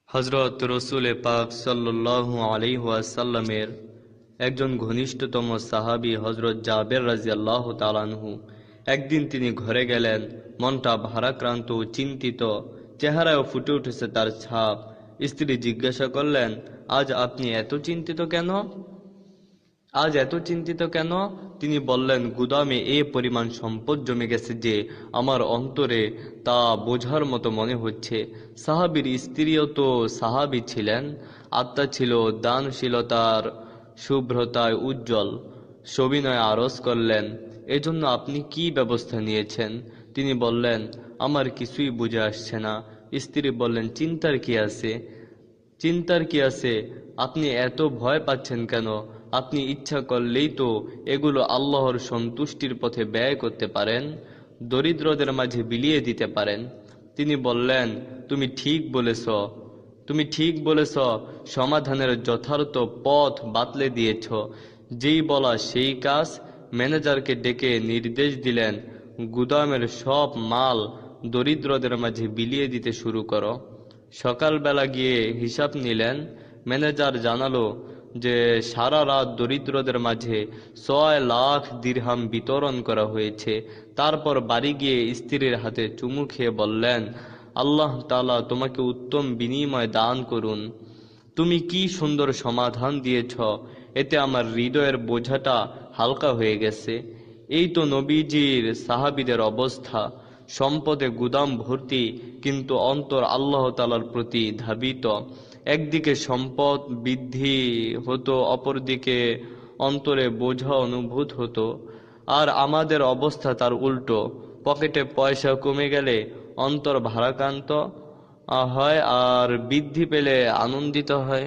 হযরত রসুল পাক সাল্লাল্লাহু আলাইহি ওয়াসাল্লামের একজন ঘনিষ্ঠতম সাহাবী হযরত জাবের রাদিয়াল্লাহু তাআলা আনহু একদিন তিনি ঘরে গেলেন। মনটা ভারাক্রান্ত ও চিন্তিত, চেহারায় ফুটে উঠেছে তার ছাপ। স্ত্রী জিজ্ঞাসা করলেন, আজ আপনি এত চিন্তিত কেন? তিনি বললেন, গুদামে এ পরিমাণ সম্পদ জমে গেছে যে আমার অন্তরে তা বোঝার মতো মনে হচ্ছে। সাহাবীর স্ত্রীও তো সাহাবী ছিলেন, আত্মা ছিল দানশীলতার শুভ্রতায় উজ্জ্বল। সবিনয়ে আরজ করলেন, এজন্য আপনি কি ব্যবস্থা নিয়েছেন? তিনি বললেন, আমার কিছুই বুঝে আসছে না। স্ত্রী বললেন, চিন্তার কি আছে? আপনি এত ভয় পাচ্ছেন কেন? আপনি ইচ্ছা করলেই তো এগুলো আল্লাহর সন্তুষ্টির পথে ব্যয় করতে পারেন, দরিদ্রদের মাঝে বিলিয়ে দিতে পারেন। তিনি বললেন, তুমি ঠিক বলেছ, সমাধানের যথার্থ পথ বাতলে দিয়েছ। যেই বলা সেই কাজ। ম্যানেজারকে ডেকে নির্দেশ দিলেন, গুদামের সব মাল দরিদ্রদের মাঝে বিলিয়ে দিতে শুরু করো। সকালবেলা গিয়ে হিসাব নিলেন। ম্যানেজার জানালো যে সারা রাত দরিদ্রদের মাঝে 6 লাখ দিরহাম বিতরণ করা হয়েছে। তারপর বাড়ি গিয়ে স্ত্রীর হাতে চুমু খেয়ে বললেন, আল্লাহ তাআলা তোমাকে উত্তম বিনিময় দান করুন। তুমি কি সুন্দর সমাধান দিয়েছ, এতে আমার হৃদয়ের বোঝাটা হালকা হয়ে গেছে। এই তো নবীজির সাহাবীদের অবস্থা, সম্পদে গুদাম ভর্তি, কিন্তু অন্তর আল্লাহ তাআলার প্রতি ধাবিত। একদিকে সম্পদ বৃদ্ধি হতো, অপরদিকে অন্তরে বোঝা অনুভূত হতো। আর আমাদের অবস্থা তার উল্টো। পকেটে পয়সা কমে গেলে অন্তর ভারাক্রান্ত হয়, আর বৃদ্ধি পেলে আনন্দিত হয়।